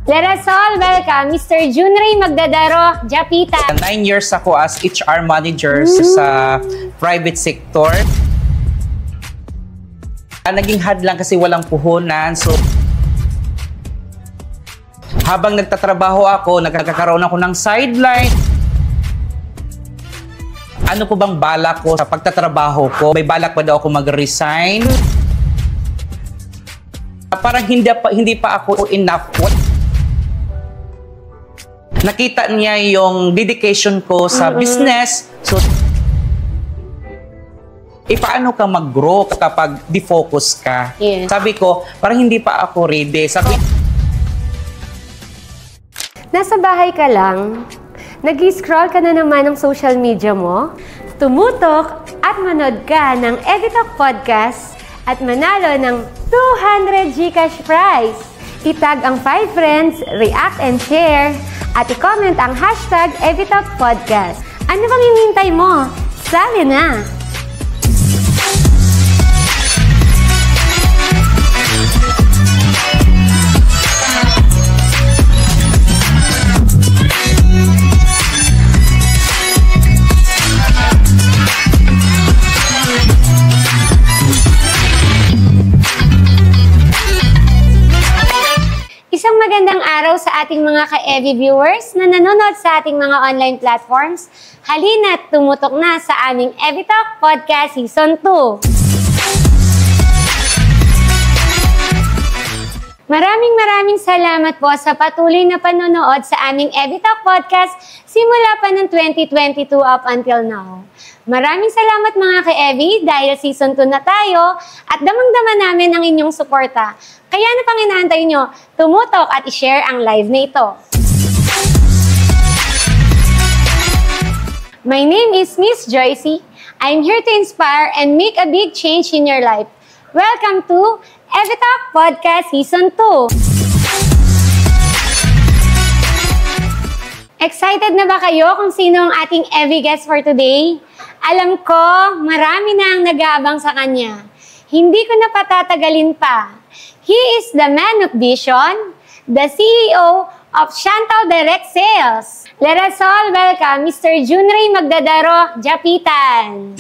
Let us all welcome Mr. Junray Magdadaro Japita. 9 years ako as HR manager sa private sector. Naging hadlang kasi walang puhunan. So, habang nagtatrabaho ako, nagkakaroon ako ng sideline. Ano po bang balak ko sa pagtatrabaho ko? May balak pa daw ako mag-resign. Parang hindi pa ako enough. Nakita niya yung dedication ko sa business. So, paano ka mag-grow kapag defocus ka? Yes. Sabi ko, parang hindi pa ako ready. Nasa bahay ka lang, nag-scroll ka na naman ng social media mo, tumutok at manood ka ng Evitalk Podcast at manalo ng 200 GCash prize. Itag ang 5 friends, react and share, at i-comment ang hashtag Evitalk Podcast. Ano bang hinihintay mo? Sali na! Isang magandang araw sa ating mga ka-Evi viewers na nanonood sa ating mga online platforms. Halina't tumutok na sa aming Evitalk Podcast Season 2. Maraming salamat po sa patuloy na panonood sa aming Evitalk Podcast simula pa ng 2022 up until now. Maraming salamat mga ka-Evi dahil Season 2 na tayo at damang-dama namin ang inyong suporta. Kaya ano pang inaantay nyo? Tumutok at i-share ang live na ito. My name is Miss Joycey. I'm here to inspire and make a big change in your life. Welcome to Evitalk Podcast Season 2. Excited na ba kayo kung sino ang ating Evi guest for today? Alam ko, marami na ang nag-aabang sa kanya. Hindi ko na patatagalin pa. He is the man of vision, the CEO of Chantal Direct Sales. Let us all welcome Mr. Junray Magdadaro Japitan.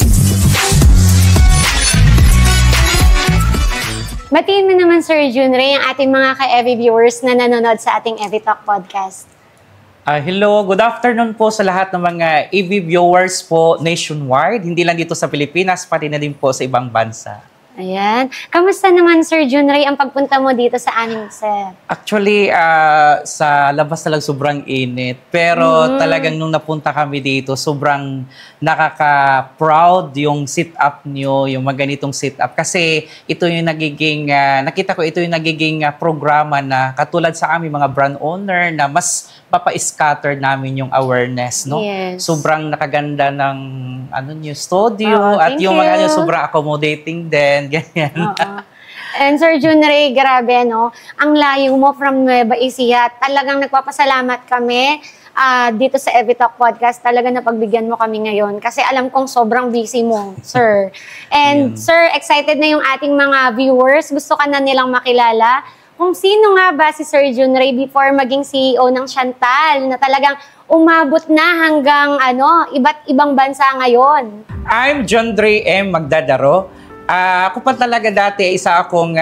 Batiin mo naman, Sir Junray, ang ating mga ka-Evi viewers na nanonood sa ating Evitalk Podcast. Hello, good afternoon po sa lahat ng mga EV viewers po nationwide. Hindi lang dito sa Pilipinas, pati na din po sa ibang bansa. Ayan. Kamusta naman, Sir Junray, ang pagpunta mo dito sa aming set? Actually, sa labas talagang sobrang init. Pero talagang nung napunta kami dito, sobrang nakaka-proud yung sit-up nyo, yung mga ganitong sit-up. Kasi ito yung nagiging, nakita ko ito yung nagiging programa na katulad sa aming mga brand owner na mas papa-scatter namin yung awareness, no? Yes. Sobrang nakaganda ng yung studio at yung mga sobrang accommodating din. Ganyan. And Sir Junray, grabe, no? Ang layo mo from Nueva Ecija. Talagang nagpapasalamat kami dito sa Evitalk Podcast. Talagang napagbigyan mo kami ngayon. Kasi alam kong sobrang busy mo, sir. And sir, excited na yung ating mga viewers. Gusto ka na nilang makilala. Kung sino nga ba si Sir Junray before maging CEO ng Chantal na talagang umabot na hanggang iba't ibang bansa ngayon. I'm Junray M. Magdadaro. Ako pa talaga dati, isa akong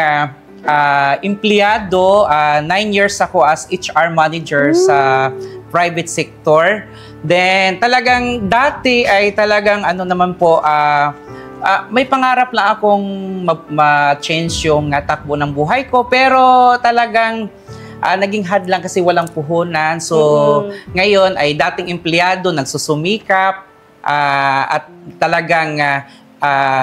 empleyado. 9 years ako as HR manager sa private sector. Then talagang dati ay talagang may pangarap lang akong ma-change yung takbo ng buhay ko. Pero talagang naging hadlang kasi walang puhunan. So ngayon ay dating empleyado, nagsusumikap at talagang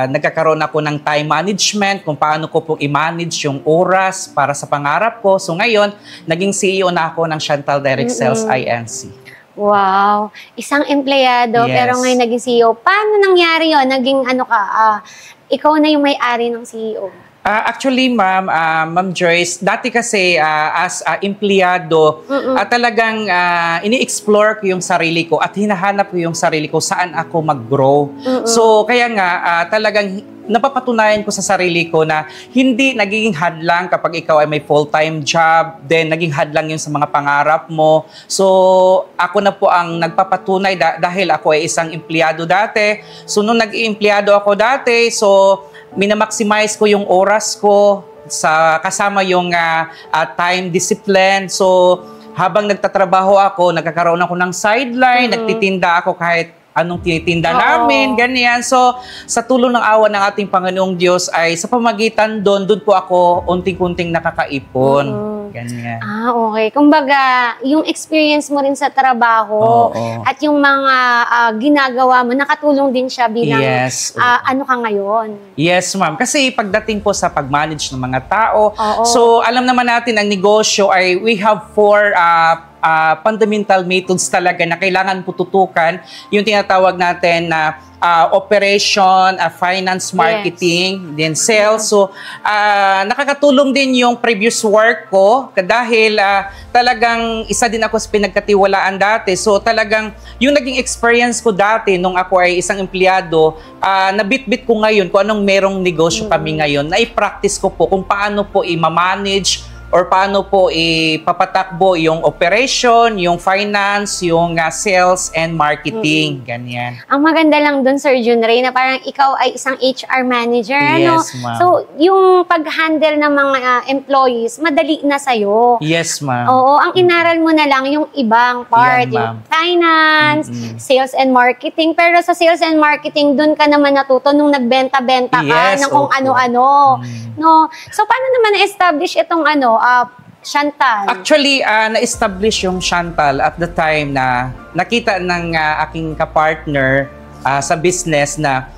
nagkakaroon ako ng time management, kung paano ko po i-manage yung oras para sa pangarap ko. So ngayon, naging CEO na ako ng Chantal Direct Sales INC. Wow! Isang empleyado, pero ngayon naging CEO. Paano nangyari yun? Naging ikaw na yung may-ari ng CEO? Actually, Ma'am Joyce, dati kasi as empleyado, talagang ini-explore ko yung sarili ko at hinahanap ko yung sarili ko saan ako mag-grow. So, kaya nga, talagang napapatunayan ko sa sarili ko na hindi nagiging hadlang kapag ikaw ay may full-time job, then naging hadlang yun sa mga pangarap mo. So, ako na po ang nagpapatunay dahil ako ay isang empleyado dati. So, nung nag-i-empleyado ako dati, so, minamaximize ko yung oras ko kasama yung time discipline. So, habang nagtatrabaho ako, nagkakaroon ako ng sideline, nagtitinda ako kahit anong tinitinda namin, ganyan. So, sa tulong ng awa ng ating Panginoong Diyos ay sa pamagitan doon po ako unting-kunting nakakaipon. Ganyan. Okay. Kumbaga, yung experience mo rin sa trabaho at yung mga ginagawa mo, nakatulong din siya bilang ano ka ngayon. Yes, ma'am. Kasi pagdating po sa pag-manage ng mga tao, so alam naman natin ang negosyo ay we have 4 fundamental methods talaga na kailangan pututukan, yung tinatawag natin na operation, finance, marketing, then sales. So, nakakatulong din yung previous work ko dahil talagang isa din ako sa pinagkatiwalaan dati. So, talagang yung naging experience ko dati nung ako ay isang empleyado, nabit-bit ko ngayon kung anong merong negosyo kami ngayon, na i-practice ko po kung paano po i-manage or paano po ipapatakbo yung operation, yung finance, yung sales and marketing, ganyan. Ang maganda lang dun, Sir Junray, na parang ikaw ay isang HR manager, yes, ma'am. So, yung pag-handle ng mga employees, madali na sa'yo. Yes, ma'am. Oo, ang inaral mo na lang yung ibang part, yung finance, sales and marketing. Pero sa sales and marketing, dun ka naman natuto nung nagbenta-benta ka ng kung ano-ano. No? So, paano naman na-establish itong Chantal? Actually, na-establish yung Chantal at the time na nakita ng aking kapartner sa business na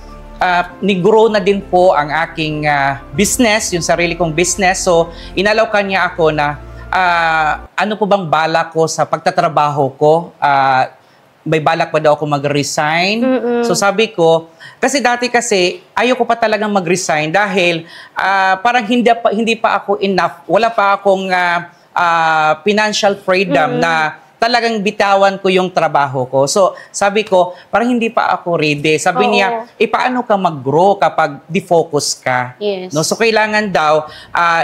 nag-grow na din po ang aking business, yung sarili kong business. So, inalaw kanya ako na ano po bang balak ko sa pagtatrabaho ko. May balak pa daw ako mag-resign. So sabi ko, kasi dati ayoko pa talagang mag-resign dahil parang hindi pa ako enough, wala pa akong financial freedom na talagang bitawan ko yung trabaho ko. So sabi ko, parang hindi pa ako ready. Sabi niya, paano ka mag-grow kapag defocus ka? Yes. No? So kailangan daw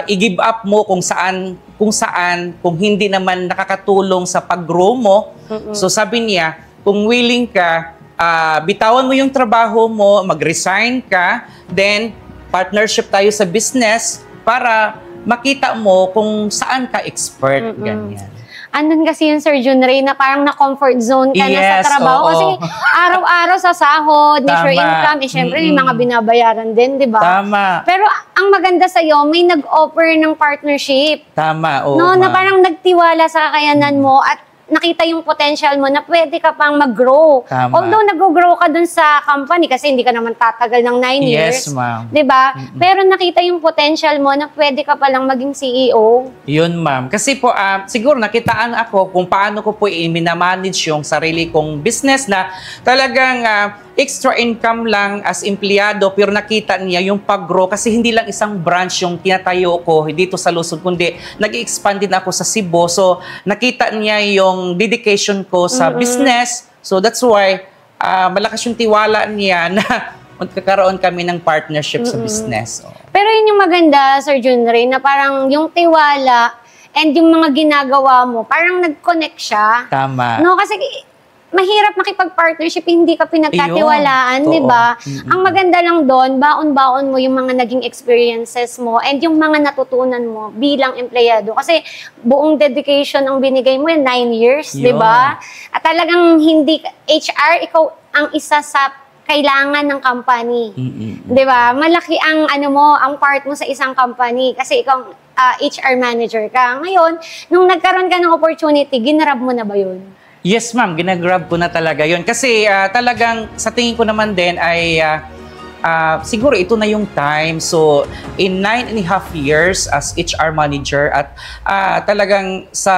i-give up mo kung hindi naman nakakatulong sa pag-grow mo. So sabi niya, kung willing ka, bitawan mo yung trabaho mo, mag-resign ka, then partnership tayo sa business para makita mo kung saan ka expert, ganyan. Andun kasi yung Sir Junray na parang na-comfort zone ka na sa trabaho. Kasi araw-araw sa sahod, ni sure income, syempre may mga binabayaran din, di ba? Tama. Pero ang maganda sa'yo, may nag-offer ng partnership. Tama, no, na parang nagtiwala sa kakayanan mo at nakita yung potential mo na pwede ka pang mag-grow. Although nag-grow ka dun sa company kasi hindi ka naman tatagal ng 9 years. Yes, ma'am. Diba? Pero nakita yung potential mo na pwede ka palang maging CEO. Yun, ma'am. Kasi po, siguro nakitaan ako kung paano ko po i-manage yung sarili kong business na talagang extra income lang as empleyado, pero nakita niya yung pag-grow kasi hindi lang isang branch yung tinatayo ko dito sa Luzon, kundi nag-expand din ako sa Cebu. So, nakita niya yung dedication ko sa business. So, that's why malakas yung tiwala niya na magkakaroon kami ng partnership sa business. Pero yun yung maganda, Sir Junray, na parang yung tiwala and yung mga ginagawa mo, parang nag-connect siya. Tama. No, kasi mahirap makipag-partnership, hindi ka pinagkatiwalaan, di ba? Ang maganda lang doon, baon-baon mo yung mga naging experiences mo and yung mga natutunan mo bilang empleyado. Kasi buong dedication ang binigay mo, 9 years, di ba? At talagang hindi, HR, ikaw ang isa sa kailangan ng company. Di ba? Malaki ang, ang part mo sa isang company kasi ikaw HR manager ka. Ngayon, nung nagkaroon ka ng opportunity, ginarab mo na ba yun? Yes, ma'am. Ginagrab ko na talaga yun. Kasi talagang sa tingin ko naman din ay siguro ito na yung time. So, in 9.5 years as HR manager at talagang sa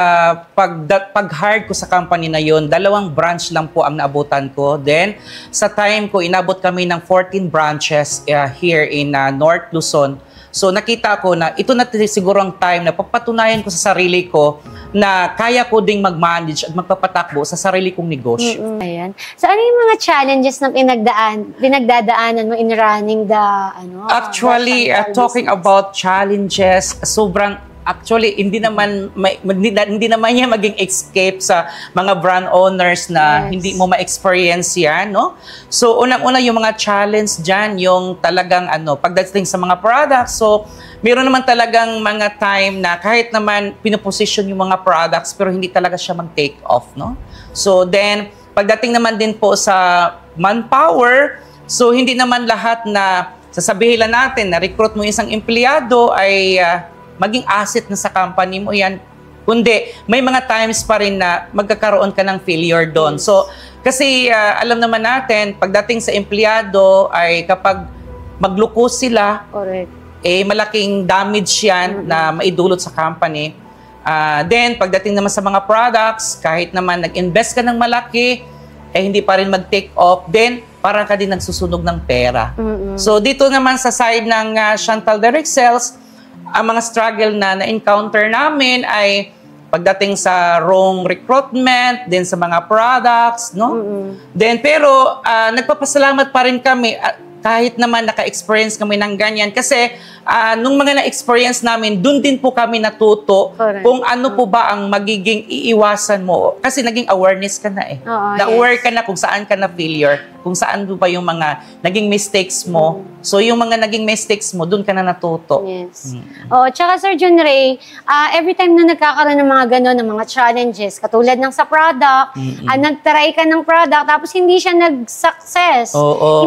pag-hire ko sa company na yun, 2 branch lang po ang naabutan ko. Then, sa time ko, inabot kami ng 14 branches here in North Luzon. So nakita ko na ito na siguro ang time na papatunayan ko sa sarili ko na kaya ko ding mag-manage at magpapatakbo sa sarili kong negosyo. Ayan. So, ano yung mga challenges na pinagdadaanan mo in running the, Actually, talking about challenges, actually, hindi naman niya maging escape sa mga brand owners na hindi mo ma-experience yan, no? So, unang-una yung mga challenge dyan, yung talagang pagdating sa mga products. So, meron naman talagang mga time na kahit naman pinoposition yung mga products pero hindi talaga siya mag-take off, no? So, then, pagdating naman din po sa manpower, so hindi naman lahat na sasabihin lang natin na recruit mo isang empleyado ay maging asset na sa company mo yan. Kundi, may mga times pa rin na magkakaroon ka ng failure doon. So, kasi alam naman natin, pagdating sa empleyado ay kapag maglukos sila, correct, malaking damage yan na maidulot sa company. Then, pagdating naman sa mga products, kahit naman nag-invest ka ng malaki, hindi pa rin mag-take off, then parang ka din nagsusunog ng pera. So, dito naman sa side ng Chantal Direct Sales, ang mga struggle na na-encounter namin ay pagdating sa wrong recruitment, then sa mga products, no? Then, pero nagpapasalamat pa rin kami kahit naman naka-experience kami ng ganyan. Kasi nung mga na-experience namin, dun din po kami natuto kung ano po ba ang magiging iiwasan mo. Kasi naging awareness ka na na-aware ka na kung saan ka na failure, kung saan ba yung mga naging mistakes mo. So yung mga naging mistakes mo, dun ka na natuto. Yes. Tsaka Sir John Ray, every time na nagkakaroon ng mga gano'n, ng mga challenges, katulad ng sa product, nag-try ka ng product, tapos hindi siya nag-success.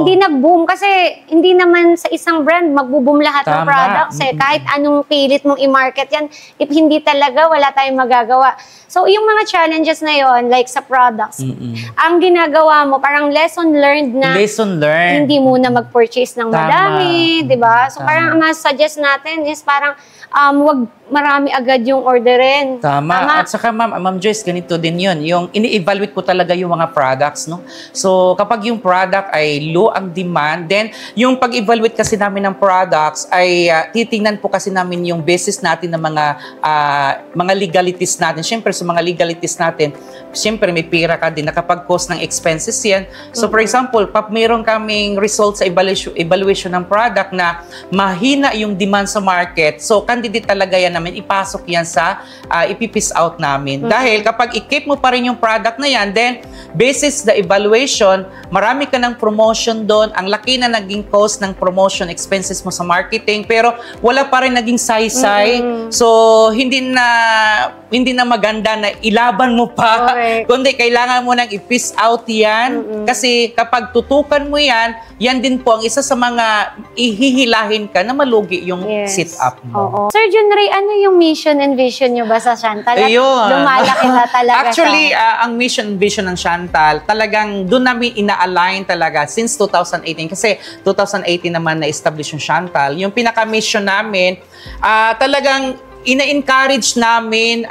Hindi nag-boom kasi hindi naman sa isang brand magbo-boom lahat ng products kahit anong pilit mong i-market yan, if hindi talaga, wala tayong magagawa. So, yung mga challenges na yon, like sa products, ang ginagawa mo, parang lesson learned na hindi muna mag-purchase ng madami, di ba? So, parang ang suggest natin is parang wag marami agad yung orderin. Tama. At saka, Ma'am Joyce, ganito din yun. Yung ini-evaluate ko talaga yung mga products, no? So, kapag yung product ay low ang demand, then yung pag-evaluate kasi namin ng products ay titingnan po kasi namin yung basis natin ng mga legalities natin. Siyempre, sa mga legalities natin, siyempre may pira ka din na kapag cost ng expenses yan. So, for example, meron kaming results sa evaluation ng product na mahina yung demand sa market. So, candidate talaga yan namin, ipasok yan sa ipipis out namin. Dahil kapag i-keep mo pa rin yung product na yan, then basis the evaluation, marami ka ng promotion doon, ang laki na naging cost ng promotion expenses mo sa marketing, pero wala pa rin naging saysay. So, hindi na maganda na ilaban mo pa. Kundi kailangan mo nang i-piss out yan. Kasi kapag tutukan mo yan, yan din po ang isa sa mga ihihilahin ka na malugi yung sit-up mo. Sir John Ray, ano yung mission and vision nyo ba sa Chantal? Ayun. Lumalaki na talaga Actually, ang mission and vision ng Chantal, talagang doon namin ina-align talaga since 2018. Kasi 2018 naman na-establish yung Chantal. Yung pinaka-mission namin, talagang ina-encourage namin,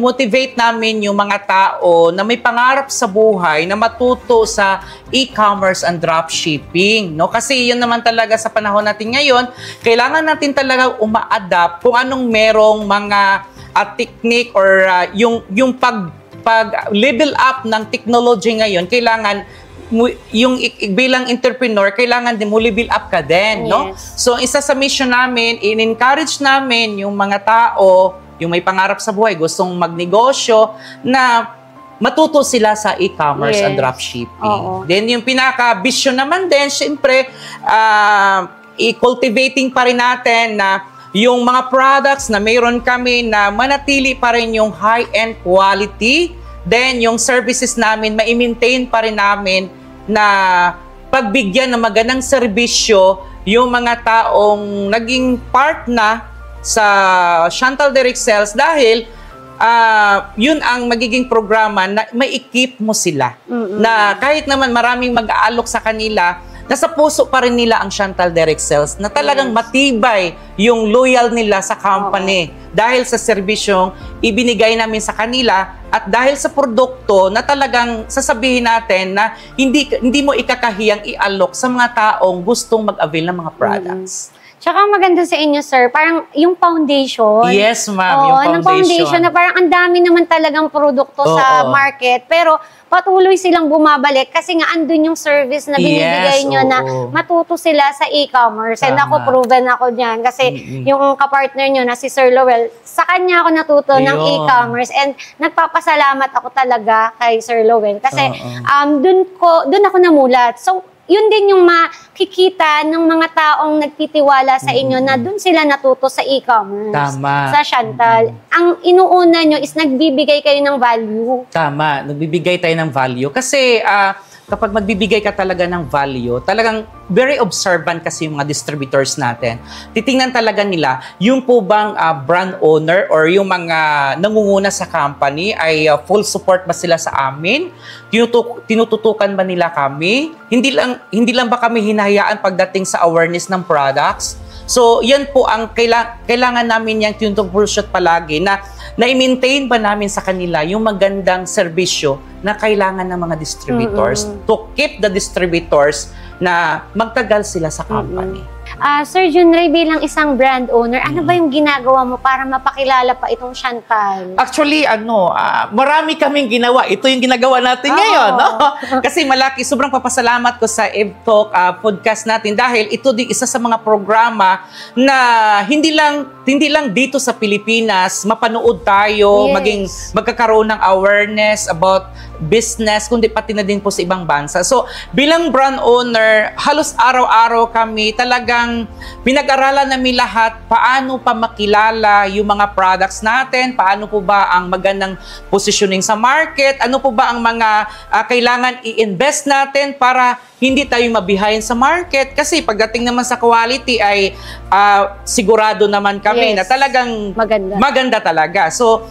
motivate namin yung mga tao na may pangarap sa buhay na matuto sa e-commerce and dropshipping, no? Kasi yun naman talaga sa panahon natin ngayon, kailangan natin talaga uma-adapt kung anong merong mga technique or yung pag-level up ng technology ngayon, kailangan yung bilang entrepreneur, kailangan din mo level up ka din, no? So, isa sa mission namin, in-encourage namin yung mga tao, yung may pangarap sa buhay, gustong magnegosyo, na matuto sila sa e-commerce and dropshipping. Then, yung pinaka-vision naman din, syempre, i-cultivating pa rin natin na yung mga products na mayroon kami na manatili pa rin yung high-end quality. Then, yung services namin, ma-maintain pa rin namin na pagbigyan ng magandang serbisyo yung mga taong naging part na sa Chantal Direct Sales dahil yun ang magiging programa na mai-keep mo sila. Na kahit naman maraming mag-aalok sa kanila, nasa puso pa rin nila ang Chantal Direct Sales na talagang matibay yung loyal nila sa company dahil sa serbisyong ibinigay namin sa kanila at dahil sa produkto na talagang sasabihin natin na hindi mo ikakahiyang i-alok sa mga taong gustong mag-avail ng mga products. Tsaka maganda sa inyo, sir, parang yung foundation. Yes, ma'am, Oo, yung ng foundation na parang ang dami naman talagang produkto sa market. Pero patuloy silang bumabalik kasi nga andun yung service na binibigay nyo na matuto sila sa e-commerce. And ako, proven ako dyan. Kasi yung kapartner nyo na si Sir Lowell, sa kanya ako natuto ng e-commerce. And nagpapasalamat ako talaga kay Sir Lowell. Kasi dun ako namulat. So, yun din yung makikita ng mga taong nagtitiwala sa inyo na dun sila natuto sa e-commerce. Tama. Sa Chantal. Ang inuuna nyo is nagbibigay kayo ng value. Tama. Nagbibigay tayo ng value. Kasi kapag magbibigay ka talaga ng value, talagang very observant kasi yung mga distributors natin. Titingnan talaga nila, yung po bang brand owner or yung mga nangunguna sa company ay full support ba sila sa amin? Tinututukan ba nila kami? Hindi lang ba kami hinahayaan pagdating sa awareness ng products? So, yan po ang kailangan namin yung tinutupulshot palagi na i-maintain ba namin sa kanila yung magandang serbisyo na kailangan ng mga distributors to keep the distributors na magtagal sila sa company. Sir Junray, bilang isang brand owner, ano ba yung ginagawa mo para mapakilala pa itong Chantal? Actually, marami kaming ginawa. Ito yung ginagawa natin ngayon. No? Kasi sobrang papasalamat ko sa EvTalk podcast natin dahil ito din isa sa mga programa na hindi lang dito sa Pilipinas mapanood tayo, magkakaroon ng awareness about business, kundi pati na din po sa ibang bansa. So, bilang brand owner, halos araw-araw kami talagang pinag-aralan namin lahat paano pa makilala yung mga products natin, paano po ba ang magandang positioning sa market, ano po ba ang mga kailangan i-invest natin para hindi tayo mabihayin sa market. Kasi pagdating naman sa quality ay sigurado naman kami na talagang maganda talaga. So,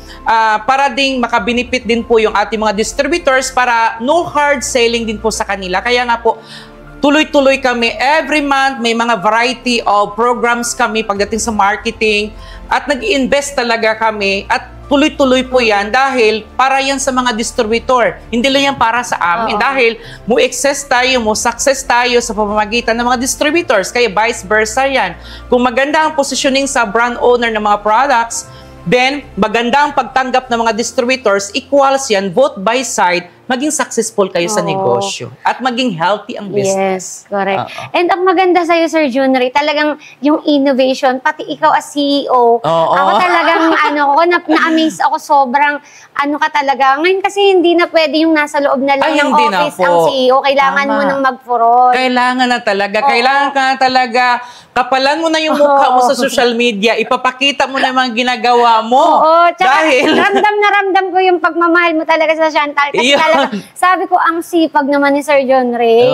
para ding makabinipit din po yung ating mga distributors para no hard selling din po sa kanila. Kaya nga po, tuloy-tuloy kami. Every month, may mga variety of programs kami pagdating sa marketing at nag-i-invest talaga kami at tuloy-tuloy po yan dahil para yan sa mga distributor. Hindi lang yan para sa amin dahil success tayo sa pamamagitan ng mga distributors. Kaya vice versa yan. Kung maganda ang positioning sa brand owner ng mga products, then maganda ang pagtanggap ng mga distributors, equals yan, both by side, maging successful kayo sa negosyo at maging healthy ang business. Yes, correct. And ang maganda sa'yo, Sir Junray, talagang yung innovation, pati ikaw as CEO, ako talagang na-amaze ako, sobrang ka talaga. Ngayon kasi hindi na pwede yung nasa loob na lang ng office ang CEO. Kailangan mo nang mag-front. Kailangan na talaga. Kailangan ka na talaga. Kapalan mo na yung mukha mo sa social media. Ipapakita mo na yung mga ginagawa mo. Dahil ramdam na ramdam ko yung pagmamahal mo talaga sa Chantal. Kasi sabi ko, ang sipag naman ni Sir Junray.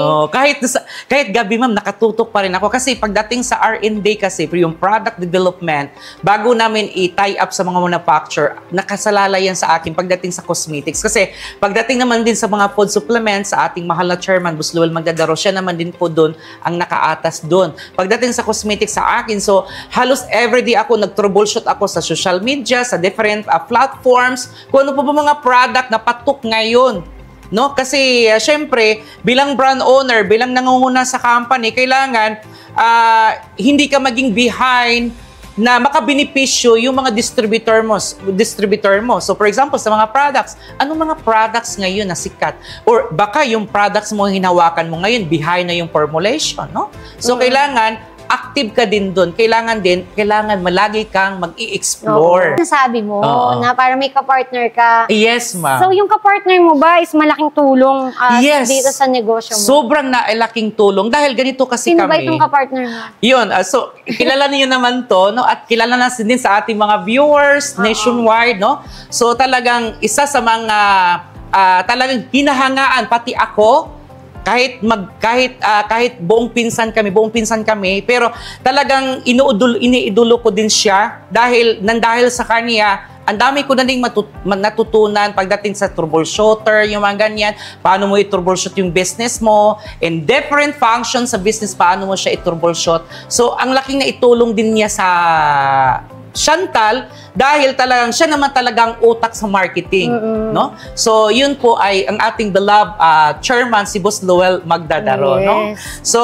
Kahit gabi, ma'am, nakatutok pa rin ako. Kasi pagdating sa R&D kasi, yung product development, bago namin i-tie up sa mga manufacturer, nakasalala yan sa akin pagdating sa cosmetics. Kasi pagdating naman din sa mga food supplements, sa ating mahal na chairman, Boss Lowell Magdadaro, siya naman din po doon ang nakaatas doon. Pagdating sa cosmetics sa akin, so halos everyday ako, nag-troubleshoot ako sa social media, sa different platforms, kung ano po ba mga product na patok ngayon. No? Kasi syempre, bilang brand owner, bilang nangunguna sa company, kailangan hindi ka maging behind na makabinipisyo yung mga distributor mo. So for example, sa mga products, anong mga products ngayon na sikat? Or baka yung products mo hinawakan mo ngayon, behind na yung formulation, no? So kailangan active ka din doon. Kailangan malagi kang mag-i-explore. Nasabi mo na para may kapartner ka. Yes, ma'am. So, yung kapartner mo ba is malaking tulong dito sa negosyo mo? Sobrang laking tulong. Dahil ganito kasi Sino kami. Sino ba itong kapartner mo? Yun. So, kilala niyo naman to, no? At kilala na din sa ating mga viewers nationwide, no? So, talagang isa sa mga talagang hinahangaan, pati ako, kahit buong pinsan kami, pero talagang iniidolo ko din siya dahil sa kanya, ang dami ko na ding natutunan pagdating sa troubleshooter, yung mga ganyan, paano mo i-troubleshoot yung business mo, and different functions sa business, paano mo siya i-troubleshoot. So, ang laking na itulong din niya Chantal dahil talagang siya naman talagang utak sa marketing, no? So, yun po ay ang ating beloved chairman, si Boss Lowell Magdadaro, no? So,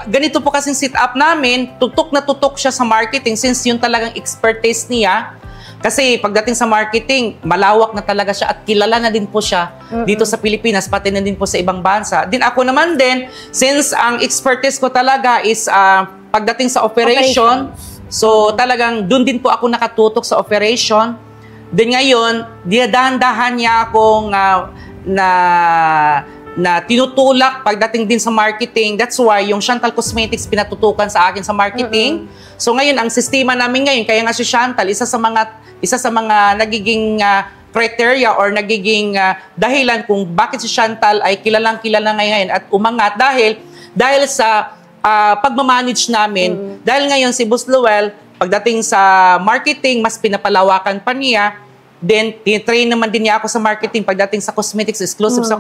ganito po kasing sit up namin, tutok na tutok siya sa marketing since yun talagang expertise niya. Kasi pagdating sa marketing, malawak na talaga siya at kilala na din po siya dito sa Pilipinas, pati na din po sa ibang bansa. Din ako naman din, since ang expertise ko talaga is pagdating sa operation. So talagang doon din po ako nakatutok sa operation. Din ngayon, dahan-dahan niya akong na tinutulak pagdating din sa marketing. That's why yung Chantal Cosmetics pinatutukan sa akin sa marketing. So ngayon, ang sistema namin ngayon, kaya nga si Chantal, isa sa mga nagiging criteria or nagiging dahilan kung bakit si Chantal ay kilalang-kilala ngayon at umangat dahil sa pagmamanage namin. Dahil ngayon si Boss Lowell, pagdating sa marketing, mas pinapalawakan pa niya. Then, train naman din niya ako sa marketing pagdating sa cosmetics, exclusive sa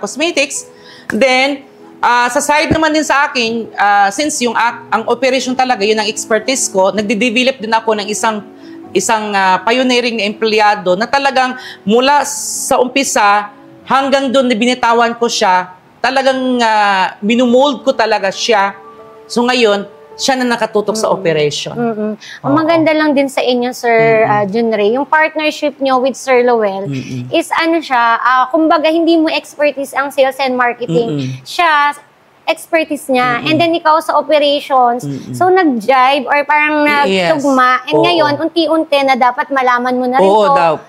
cosmetics. Then, sa side naman din sa akin, since ang operation talaga, yun ang expertise ko, nagde-develop din ako ng isang pioneering na empleyado na talagang mula sa umpisa hanggang doon na binitawan ko siya, talagang minumold ko talaga siya. So ngayon, siya na nakatutok sa operation. Ang maganda lang din sa inyo, Sir Junray, yung partnership nyo with Sir Lowell is kumbaga hindi mo expertise ang sales and marketing. Siya, expertise niya. And then ikaw sa operations. So nag-jive or parang nagtugma. And ngayon, unti-unti na dapat malaman mo na rin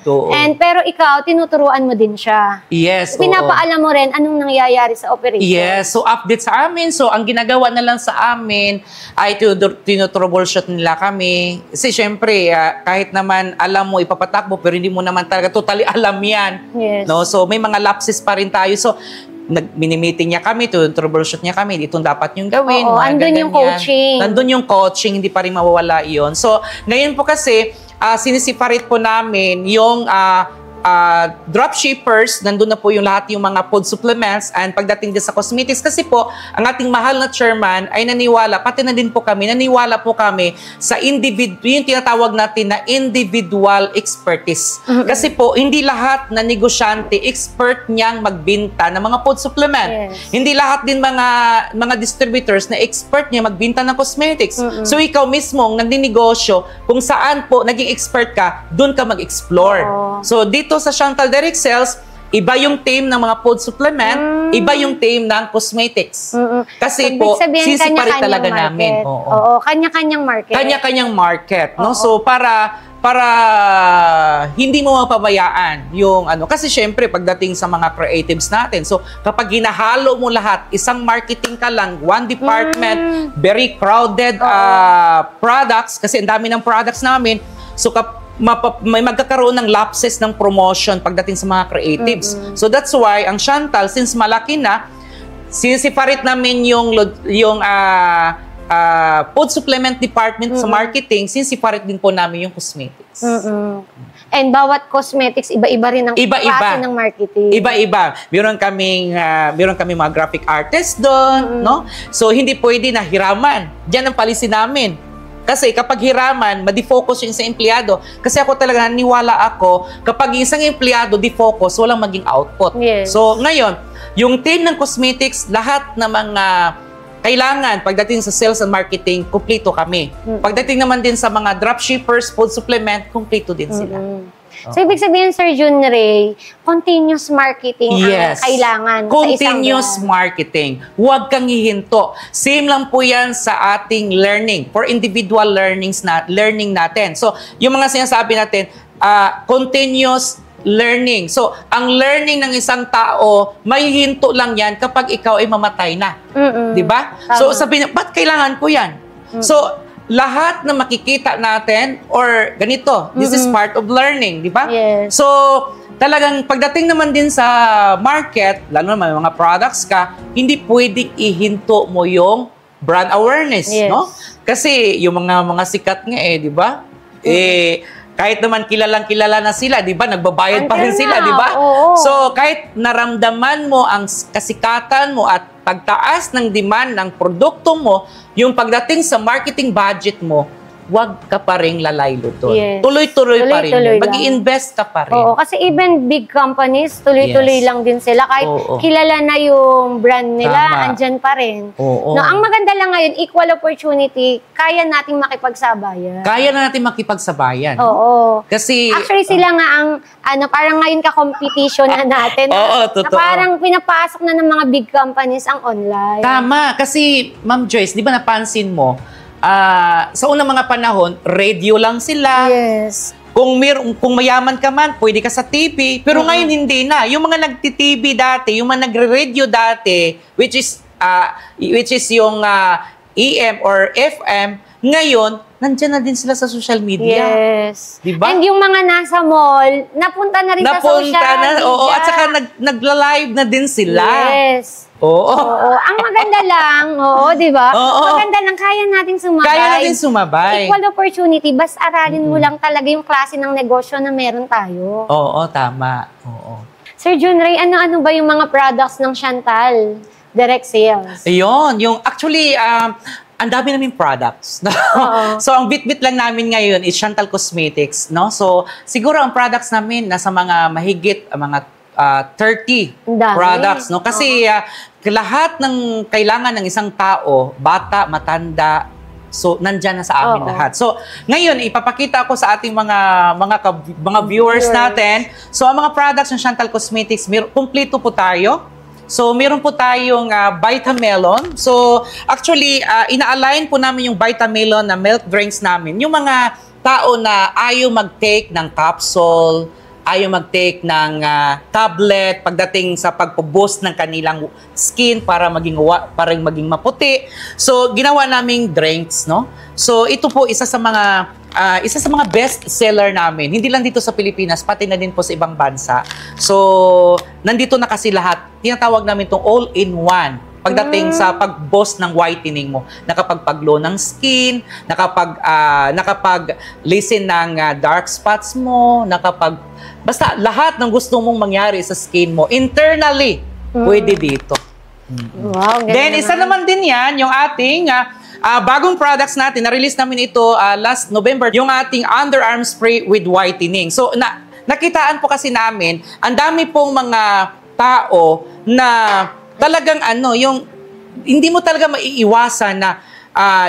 to. And pero ikaw, tinuturuan mo din siya. Yes. Pinapaalam mo rin anong nangyayari sa operation. Yes. So update sa amin. So ang ginagawa na lang sa amin ay tinutroubleshoot nila kami. Kasi syempre, kahit naman alam mo, ipapatakbo, pero hindi mo naman talaga totally alam yan. Yes. No? So may mga lapses pa rin tayo. So mini-meeting niya kami, troubleshoot niya kami, itong dapat yung gawin. Andun yung coaching. Nandun yung coaching, hindi pa rin mawawala yun. So, ngayon po kasi, sinisiparate po namin yung dropshippers, nandun na po yung lahat yung mga food supplements, and pagdating din sa cosmetics, kasi po, ang ating mahal na chairman ay naniwala, pati na din po kami, naniwala po kami sa yung tinatawag natin na individual expertise. Kasi po, hindi lahat na negosyante, expert niyang magbinta ng mga food supplement. Hindi lahat din mga distributors na expert niya magbinta ng cosmetics. So, ikaw mismo, nagninegosyo, kung saan po naging expert ka, dun ka mag-explore. So, dito sa Chantal Direct Sales, iba yung team ng mga food supplement, iba yung team ng cosmetics. Kasi po, sisiparit talaga namin. Kanya-kanyang market. Kanya-kanyang market. No? So, para hindi mo mapabayaan yung kasi syempre pagdating sa mga creatives natin, so kapag hinahalo mo lahat, isang marketing ka lang, one department, very crowded products, kasi ang dami ng products namin, so may magkakaroon ng lapses ng promotion pagdating sa mga creatives. So that's why ang Chantal, since malaki na, sinisiparit namin yung food supplement department sa marketing, sinisiparit din po namin yung cosmetics. And bawat cosmetics, iba-iba rin ang klase ng marketing. Iba-iba. Meron kaming mga graphic artist doon, no? So hindi pwede na hiraman. Diyan ang policy namin. Kasi kapag hiraman, ma-defocus yung isang empleyado. Kasi ako talaga, naniwala ako, kapag isang empleyado defocus, walang maging output. So ngayon, yung team ng cosmetics, lahat ng mga kailangan pagdating sa sales and marketing, kumpleto kami. Pagdating naman din sa mga dropshippers, food supplement, kumpleto din sila. So, ibig sabihin, Sir Junray, continuous marketing ang kailangan sa isang continuous marketing. Huwag kang hihinto. Same lang po yan sa ating learning, for individual learning natin. So, yung mga sinasabi natin, continuous learning. So, ang learning ng isang tao, may hinto lang yan kapag ikaw ay mamatay na. Diba? So, sabi niya, ba't kailangan ko yan? So, lahat na makikita natin, or ganito, this is part of learning, di ba? So, talagang pagdating naman din sa market, lalo na may mga products ka, hindi pwedeng ihinto mo yung brand awareness, no? Kasi yung mga sikat nga di ba? Kahit naman kilalang-kilala na sila, di ba? Nagbabayad pa rin sila, di ba? So, kahit naramdaman mo ang kasikatan mo at pagtaas ng demand ng produkto mo, yung pagdating sa marketing budget mo, wag ka pa rin lalaylo doon. Yes. Tuloy-tuloy pa rin. Tuloy-tuloy lang. Mag-i-invest ka pa rin. Oo, kasi even big companies, tuloy-tuloy Yes. lang din sila. Kahit Oo. kilala na yung brand nila, Tama. andyan pa rin. Oo. No, ang maganda lang ngayon, equal opportunity, kaya nating makipagsabayan. Kaya na natin makipagsabayan. Oo. Kasi, Actually, sila nga ang, parang ngayon ka-competition na natin. Oo, Na totoo. parang pinapasok na ng mga big companies ang online. tama. Kasi, Ma'am Joyce, di ba napansin mo, sa unang mga panahon, radio lang sila. Yes. Kung mayaman ka man, pwede ka sa TV. Pero ngayon, hindi na. Yung mga nagti-TV dati, yung mga nagre-radio dati, which is yung EM or FM, ngayon, nandyan na din sila sa social media. Yes. Diba? And yung mga nasa mall, napunta na rin sa social media. Oo, at saka nagla-live na din sila. Yes. Oo. Oo. Ang maganda lang, di ba? Oo. Maganda lang, kaya natin sumabay. Kaya natin sumabay. Equal opportunity, basta aralin mo lang talaga yung klase ng negosyo na meron tayo. Oo, tama. Oo. Sir Junray, ano-ano ba yung mga products ng Chantal? Direct sales. Ayun, actually, ang dami naming products. So, ang bit-bit lang namin ngayon is Chantal Cosmetics, no? So, siguro ang products namin nasa mga mahigit, mga 30 Ang dami. products, no? Kasi lahat ng kailangan ng isang tao, bata, matanda, so nandyan na sa amin lahat. So, ngayon ipapakita ko sa ating mga viewers natin. So, ang mga products ng Chantal Cosmetics, kumpleto po tayo. So, meron po tayong Vitamelon. So, actually, ina-align po namin yung Vitamelon na milk drinks namin. Yung mga tao na ayaw mag-take ng capsule, ayaw mag-take ng tablet pagdating sa pagpo-boost ng kanilang skin para maging maputi. So, ginawa naming drinks, no? So, ito po isa sa mga best seller namin. Hindi lang dito sa Pilipinas, pati na din po sa ibang bansa. So, nandito na kasi lahat. Tinatawag namin itong all-in-one. Pagdating sa pag-boost ng whitening mo, nakapag-glow ng skin, nakapag-listen ng dark spots mo, basta lahat ng gusto mong mangyari sa skin mo, internally, pwede dito. Wow, Then, isa naman din yan, yung ating bagong products natin, na-release namin ito last November, yung ating underarm spray with whitening. So, nakitaan po kasi namin, ang dami pong mga tao na talagang yung hindi mo talaga maiiwasan na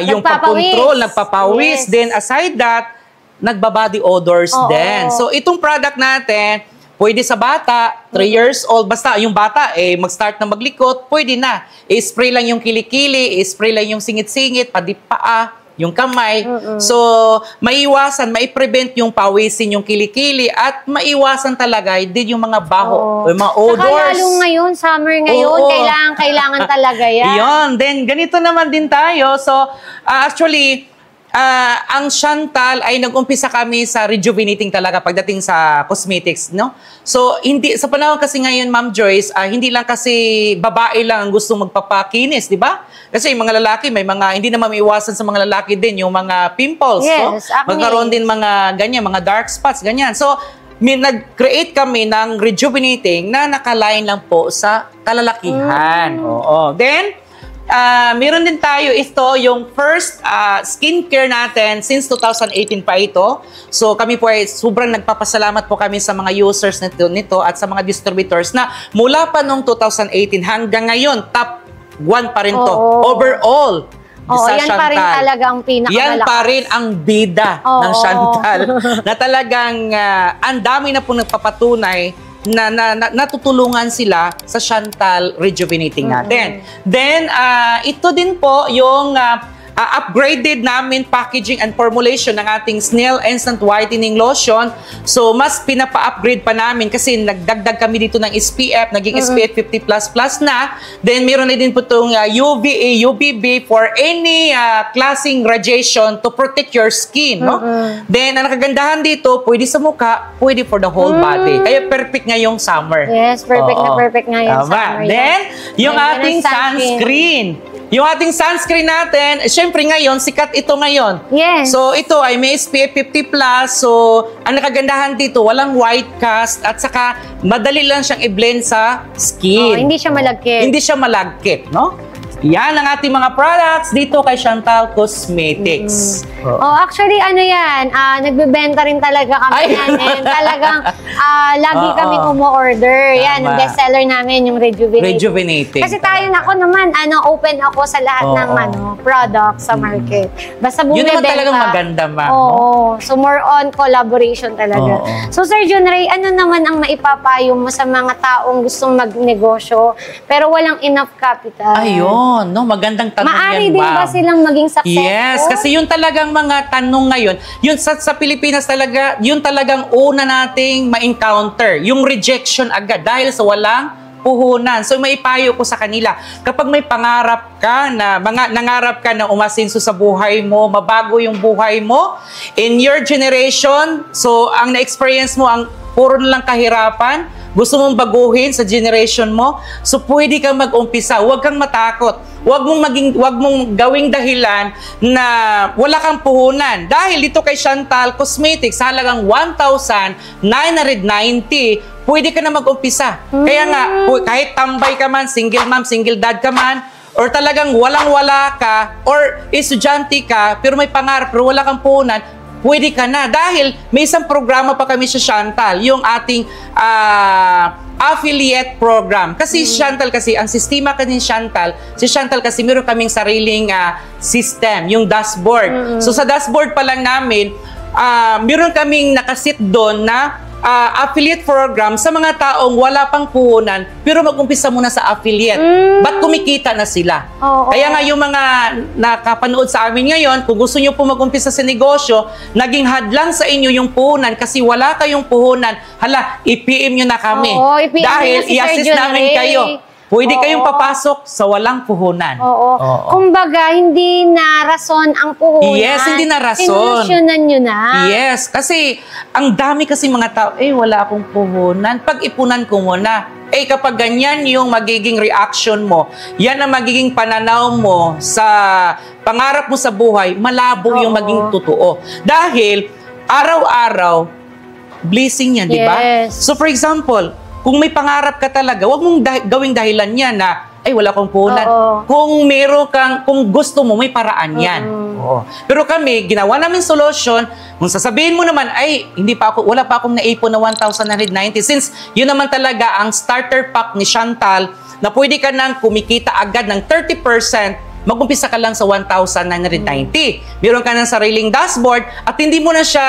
yung pag-control, nagpapawis. Yes. Then aside that, nagbabody odors din. So itong product natin, pwede sa bata, 3 years old, basta yung bata mag-start na maglikot, pwede na. I-spray lang yung kilikili, i-spray lang yung singit-singit, paa, yung kamay. So, maiprevent yung pawisin yung kilikili at maiwasan talaga din yung mga baho, yung mga odors. Saka lalo ngayon, summer ngayon, kailangan talaga yan. Iyon. Then, ganito naman din tayo. So, actually, ang Chantal ay nag-umpisa kami sa rejuvenating talaga pagdating sa cosmetics, no? So, sa panahon kasi ngayon, Ma'am Joyce, hindi lang kasi babae lang ang gusto magpapakinis, di ba? Kasi yung mga lalaki, hindi naman maiwasan sa mga lalaki din, yung mga pimples, yes, no? Magkaroon din mga ganyan, mga dark spots, ganyan. So, nag-create kami ng rejuvenating na nakaline lang po sa kalalakihan. Oo. Then, meron din tayo yung first skincare natin since 2018 pa ito. So kami po ay sobrang nagpapasalamat po kami sa mga users nito at sa mga distributors na mula pa noong 2018 hanggang ngayon, top 1 pa rin to. Overall. Yan Chantal. Pa rin talaga ang pinakamalakas. Yan pa rin ang bida ng Chantal. Na talagang ang dami na po nagpapatunay na natutulungan sila sa Chantal rejuvenating natin. Then, ito din po yung upgraded namin packaging and formulation ng ating Snail Instant Whitening Lotion. So, mas pinapa-upgrade pa namin kasi nagdagdag kami dito ng SPF, naging SPF 50++ na. Then, meron na din po itong UVA, UVB for any klaseng radiation to protect your skin. No? Then, ang nakagandahan dito, pwede sa mukha, pwede for the whole body. Kaya perfect ngayong summer. Yes, perfect ngayong summer. Then, yung ating sunscreen. Yung ating sunscreen natin, syempre ngayon, sikat ito ngayon. Yes. So, ito ay may SPF 50+. So, ang nakagandahan dito, walang white cast at saka madali lang siyang i-blend sa skin. Hindi siya malagkit. Hindi siya malagkit, no? Yan ang ating mga products dito kay Chantal Cosmetics. Actually, ano yan, nagbebenta rin talaga kami yan. And talagang lagi kami umu-order. Yan, ang bestseller namin, yung Rejuvenating. Kasi tayo, naman, open ako sa lahat ng products sa market. Basta bumibenta. Yun naman talagang maganda, ma'am. So, more on collaboration talaga. So, Sir Jun Ray, ano naman ang maipapayo mo sa mga taong gustong magnegosyo pero walang enough capital? Ayun. No, magandang tanong Maari yan, din ba silang maging successful? Yes, kasi yun talagang mga tanong ngayon, yun sa Pilipinas talaga, yun talagang una nating ma-encounter, yung rejection agad dahil sa walang puhunan. So maipayo ko sa kanila, kapag may pangarap ka na, nangarap ka na umasenso sa buhay mo, mabago yung buhay mo, in your generation, so ang na-experience mo, ang puro na lang kahirapan, gusto mong baguhin sa generation mo, so pwede kang mag-umpisa. Huwag kang matakot. Huwag mong gawing dahilan na wala kang puhunan. Dahil dito kay Chantal Cosmetics, halagang 1,990, pwede ka na mag-umpisa. Kaya nga, kahit tambay ka man, single mom, single dad ka man, or talagang walang-wala ka, or estudyante ka, pero may pangarap, pero wala kang puhunan, pwede ka na. Dahil may isang programa pa kami sa Chantal, yung ating affiliate program. Kasi Chantal kasi, ang sistema kasi si Chantal kasi meron kaming sariling system, yung dashboard. So sa dashboard pa lang namin, meron kaming nakasit doon na affiliate program sa mga taong wala pang puhunan pero mag-umpisa muna sa affiliate. Ba't kumikita na sila? Kaya nga yung mga nakapanood sa amin ngayon, kung gusto nyo po mag-umpisa sa negosyo, naging hadlang sa inyo yung puhunan kasi wala kayong puhunan, hala, i-PM nyo na kami. Dahil i-assist namin kayo. Pwede kayong papasok sa walang puhunan. Kumbaga, hindi na rason ang puhunan. Yes, hindi na rason. Sinulusyonan nyo na. Yes, kasi ang dami kasi mga tao, wala akong puhunan. Pag-ipunan ko muna. Kapag ganyan yung magiging reaction mo, yan ang magiging pananaw mo sa pangarap mo sa buhay, malabo yung maging totoo. Dahil, araw-araw, blessing yan, di ba? So for example, kung may pangarap ka talaga, huwag mong gawing dahilan yan na, wala akong puhunan. Kung meron kang, kung gusto mo, may paraan yan. Pero kami, ginawa namin solution, kung sasabihin mo naman, wala pa akong naipon na 1,990. Since yun naman talaga ang starter pack ni Chantal, na pwede ka nang kumikita agad ng 30%, mag-umpisa ka lang sa 1,990. Meron ka ng sariling dashboard at hindi mo na siya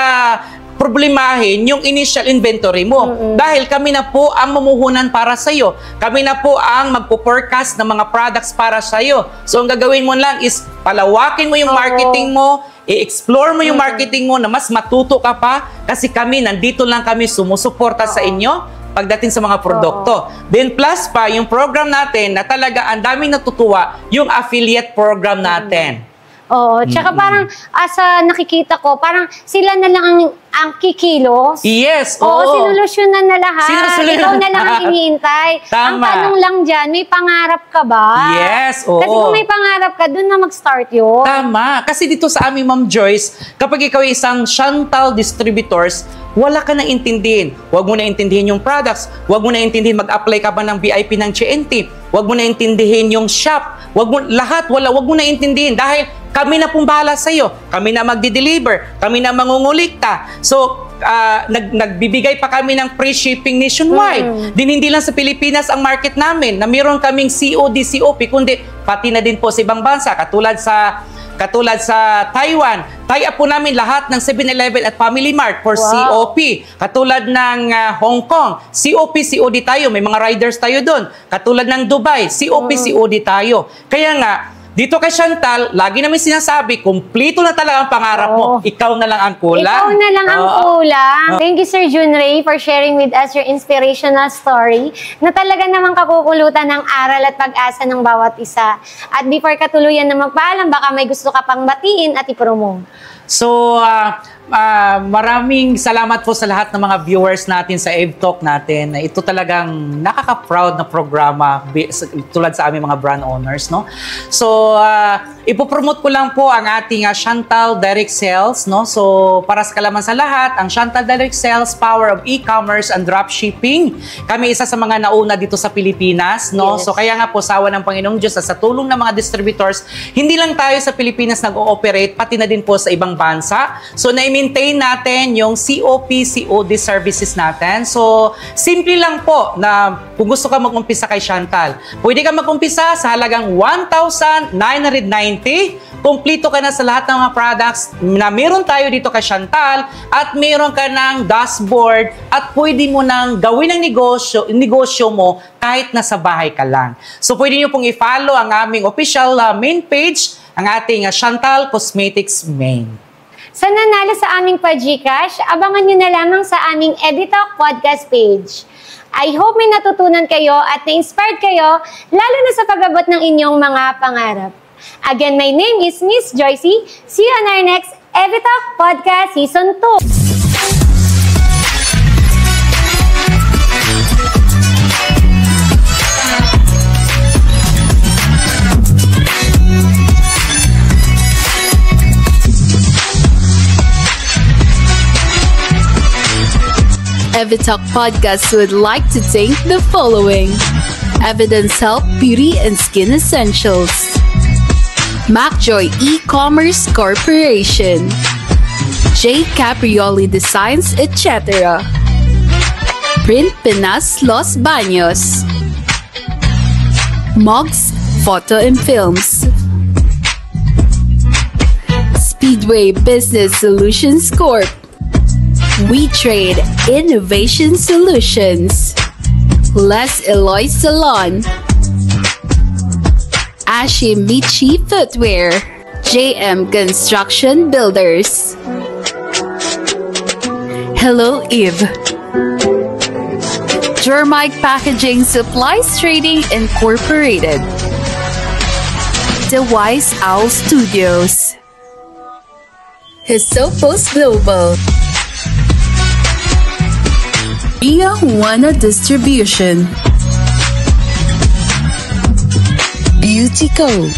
problemahin yung initial inventory mo. Dahil kami na po ang mamuhunan para sa'yo. Kami na po ang magpo-forecast ng mga products para sa'yo. So, ang gagawin mo lang is palawakin mo yung marketing mo, i-explore mo yung marketing mo na mas matuto ka pa kasi kami, nandito lang kami sumusuporta sa inyo pagdating sa mga produkto. Then plus pa, yung program natin na talaga ang daming natutuwa, yung affiliate program natin. Tsaka parang asa nakikita ko, parang sila na lang ang kikilos. Yes, sinulusyonan na lahat. Ikaw na lang ang hinihintay. Ang tanong lang dyan, may pangarap ka ba? Yes, Kasi kung may pangarap ka, dun na mag-start yun. Tama. Kasi dito sa amin, Ma'am Joyce, kapag ikaw isang Chantal distributors, wala ka nang intindihin. Huwag mo na intindihin yung products. Huwag mo na intindihin mag-apply ka ba ng VIP ng TNT. Huwag mo na intindihin yung shop. Huwag mo na intindihin dahil kami na pong bahala sa'yo. Kami na magdi-deliver. Kami na mangungulikta. So, nagbibigay pa kami ng free shipping nationwide. Hindi lang sa Pilipinas ang market namin na mayroon kaming COD, COP, kundi pati na din po sa ibang bansa. Katulad sa Taiwan, tie-up po namin lahat ng 7-Eleven at Family Mart for COP. Katulad ng Hong Kong, COP, COD tayo. May mga riders tayo doon. Katulad ng Dubai, COP, COD tayo. Kaya nga, dito kay Chantal, lagi namin sinasabi, kumpleto na talaga ang pangarap mo. Ikaw na lang ang kulang. Ikaw na lang ang kulang. Thank you, Sir Jun Ray, for sharing with us your inspirational story na talaga namang kapupulutan ng aral at pag-asa ng bawat isa. At before katuluyan na magpaalam, baka may gusto ka pang batiin at ipromo. So, maraming salamat po sa lahat ng mga viewers natin sa EvTalk natin. Ito talagang nakaka-proud na programa tulad sa aming mga brand owners, no? So, ipopromote ko lang po ang ating Chantal Direct Sales, no? So, para sa kalaman sa lahat, ang Chantal Direct Sales, Power of E-Commerce and Dropshipping. Kami isa sa mga nauna dito sa Pilipinas, no? Yes. So, kaya nga po, sa awa ng Panginoong Diyos at sa tulong ng mga distributors, hindi lang tayo sa Pilipinas nag-ooperate, pati na din po sa ibang bansa. So, na-maintain natin yung COD services natin. So, simple lang po na kung gusto ka mag-umpisa kay Chantal, pwede ka mag-umpisa sa halagang 1,990. Kumplito ka na sa lahat ng mga products na meron tayo dito kay Chantal at meron ka ng dashboard at pwede mo nang gawin ang negosyo mo kahit nasa bahay ka lang. So, pwede nyo pong i-follow ang aming official main page, ang ating Chantal Cosmetics Main. Sa nanalo sa aming pa-Gcash, abangan nyo na lamang sa aming EvTalk podcast page. I hope may natutunan kayo at na-inspired kayo, lalo na sa pag-abot ng inyong mga pangarap. Again, my name is Miss Joycey. See you on our next EvTalk Podcast Season 2. EvTalk Podcast would like to thank the following: Evidence Health Beauty and Skin Essentials, MacJoy E-Commerce Corporation, J. Caprioli Designs, etc., Print Pinas Los Baños, Mogs Photo and Films, Speedway Business Solutions Corp., We Trade Innovation Solutions, Les Eloy Salon, Ashimichi Footwear, JM Construction Builders, Hello Eve, Germike Packaging Supplies Trading Incorporated, The Wise Owl Studios, Hisopos Global, Via Juana Distribution, Beauty Co.,